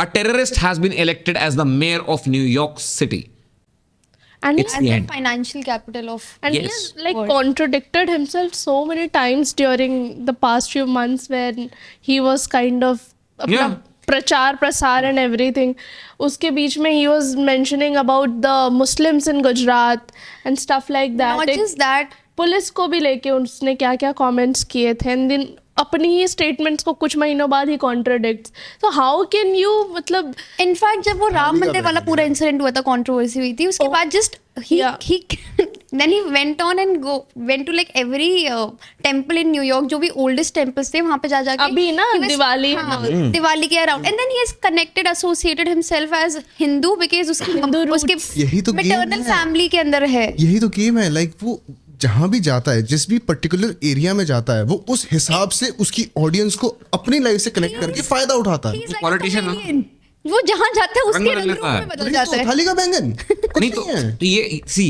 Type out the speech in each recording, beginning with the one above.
A terrorist has been elected as the mayor of New York City. And It's he the has end. financial capital of And he Yes. has like World. contradicted himself so many times during the past few months when he was kind of अपना Yeah. प्रचार प्रसार and everything. उसके बीच में he was mentioning about the Muslims in Gujarat and stuff like that. not just that. Police को भी लेके उसने क्या क्या कमेंट्स किए थे एंड दिन अपनी ही स्टेटमेंट्स को कुछ महीनों बाद ही कॉन्ट्राडिक्ट्स. तो हाउ कैन यू मतलब इनफैक्ट जब वो राम मंदिर वाला पूरा इंसिडेंट हुआ था, कंट्रोवर्सी हुई थी, उसके बाद just he then he went on and went to like every temple in New York, जो भी oldest temples थे वहाँ पे जा जाके अभी ना he was- दिवाली हाँ, दिवाली के around, and then he has connected associated himself as Hindu because उसकी उसके यही तो game maternal है। family के अंदर है. यही तो गेम है, लाइक वो जहां भी जाता है, जिस भी पर्टिकुलर एरिया में जाता है, वो उस हिसाब से उसकी ऑडियंस को अपनी लाइफ से कनेक्ट करके फायदा उठाता है. He's like a politician है। chameleon. वो जहाँ जाता है उसके बदल रंग लेता रूप है। में बदल वही जाता तो है. थाली का बैंगन कुछ नहीं नहीं है. तो ये सी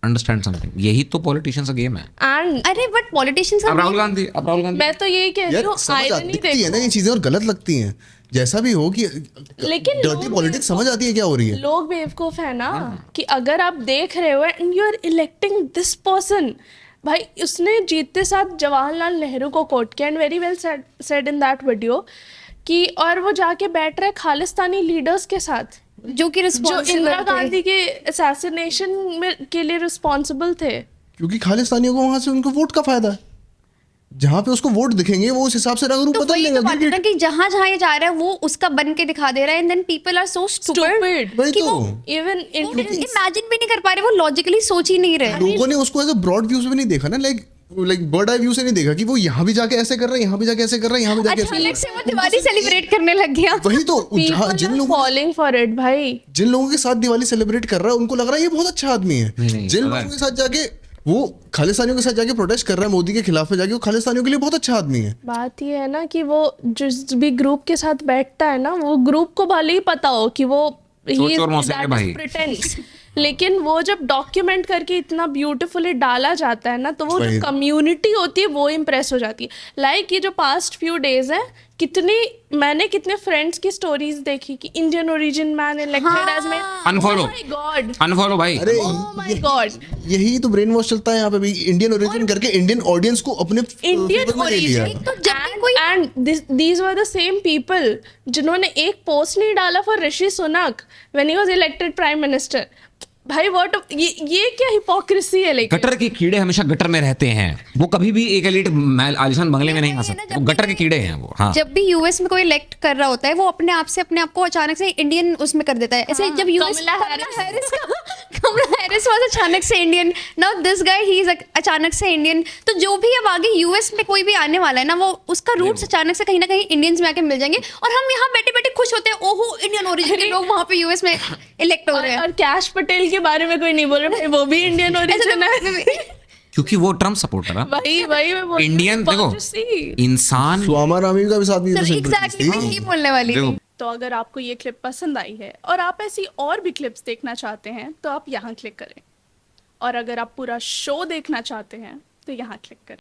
अंडरस्टैंड समथिंग, यही तो पॉलिटिशियंस का गेम है. एंड अरे बट पॉलिटिशियंस अब राहुल गांधी मैं तो यही कह रही यार हूँ समझ आयरनी दिखती है ना ये देखो. चीजें, और गलत लगती हैं, जैसा भी हो कि लेकिन डर्टी लोग पॉलिटिक्स समझ आती है क्या हो रही है. लोग बेवकूफ है ना कि अगर आप देख रहे हो and you are electing this person. भाई उसने जीतते साथ जवाहरलाल नेहरू को कोट किया and very well said in that video कि और वो जाके बैठ रहे खालिस्तानी लीडर्स के साथ जो कि जो रिस्पॉन्सिबल इंदिरा गांधी के असैसिनेशन में के लिए रिस्पॉन्सिबल थे. क्योंकि खालिस्तानियों को वहां से उनको वोट का फायदा है. जहां पे उसको वोट दिखेंगे वो उस हिसाब से रंग रूप तो बदल वही लेगा. तो बात है ना क्योंकि कि जहाँ जहाँ ये जा रहा है वो उसका बन के दिखा दे रहा है, and then people are so stupid Stupid. वही कि तो वो इवन इंडियंस इमेजिन भी नहीं कर पा रहे, वो लॉजिकली सोच ही नहीं रहे. लोगों ने उसको एज अ ब्रॉड व्यू से भी नहीं देखा ना, लाइक बर्ड आई व्यू से नहीं देखा कि वो यहाँ भी जाके ऐसे कर रहा है, यहाँ भी जाके ऐसे कर रहा है, यहाँ भी जाके ऐसे कर अचानक से रहा वो है. दिवाली सेलिब्रेट करने लग गया. वही तो जिन लोगों फॉलोइंग फॉर इट भाई. जिन लोगों के साथ दिवाली सेलिब्रेट कर रहा है उनको लग रहा है ये बहुत अच्छा आदमी है. नहीं, जिन अगर- लोगों के साथ जाके वो खालिस्तानियों के साथ जाके प्रोटेस्ट कर रहा है मोदी के खिलाफ में जाके, वो खालिस्तानियों के लिए बहुत अच्छा आदमी है. बात ये है ना कि वो जिस भी ग्रुप के साथ बैठता है ना, वो ग्रुप को भले ही पता हो कि वो चोर चोर मौसे के भाई. प्रिटेंस, लेकिन वो जब डॉक्यूमेंट करके इतना ब्यूटीफुली डाला जाता है ना, तो वो वही। जो कम्युनिटी होती है वो इम्प्रेस हो जाती है. लाइक ये जो पास्ट फ्यू डेज है, मैंने कितने फ्रेंड्स की स्टोरीज देखी कि Indian origin man elected as मैं Unfollow. गॉड, अनफॉलो भाई. अरे oh my God. यही तो ब्रेन वॉश चलता है यहाँ पे भी. इंडियन ओरिजिन करके इंडियन ऑडियंस को अपने इंडियन favor में ले लिया. ओरिजिन. तो जब भी कोई and these were the same people जिन्होंने एक पोस्ट नहीं डाला for Rishi Sunak when he was elected prime minister. भाई व्हाट ये क्या हिपोक्रेसी है. लेकिन गटर के कीड़े हमेशा गटर में रहते हैं, वो कभी भी एक एलिट आलिशान बंगले में नहीं आ सकते. वो गटर के कीड़े हैं वो. हाँ जब भी यूएस में कोई इलेक्ट कर रहा होता है वो अपने आप को अचानक से इंडियन उसमें कर देता है. ऐसे जब यूएस कमला हैरिस वाज अचानक से Indian, now this guy he is अचानक से इंडियन. तो जो भी अब आगे यूएस में कोई भी आने वाला है ना, वो उसका रूट्स अचानक से कहीं ना कहीं इंडियंस में आके मिल जाएंगे, और हम यहाँ बैठे बैठे खुश होते हैं, ओहो इंडियन ओरिजिन के लोग वहाँ पे यूएस में इलेक्ट हो रहे हैं. और कैश पटेल के बारे में कोई नहीं बोल रहा, वो भी इंडियन ओरिजिन है. क्योंकि वो ट्रम्प सपोर्टर है. वही मैं बोल इंडियन देखो इंसान. स्वामा रामी का भी साथ में एग्जैक्टली मैं यही बोलने वाली थी. देखो तो अगर आपको ये क्लिप पसंद आई है और आप ऐसी और भी क्लिप्स देखना चाहते हैं तो आप यहाँ क्लिक करें, और अगर आप पूरा शो देखना चाहते हैं तो यहाँ क्लिक करें.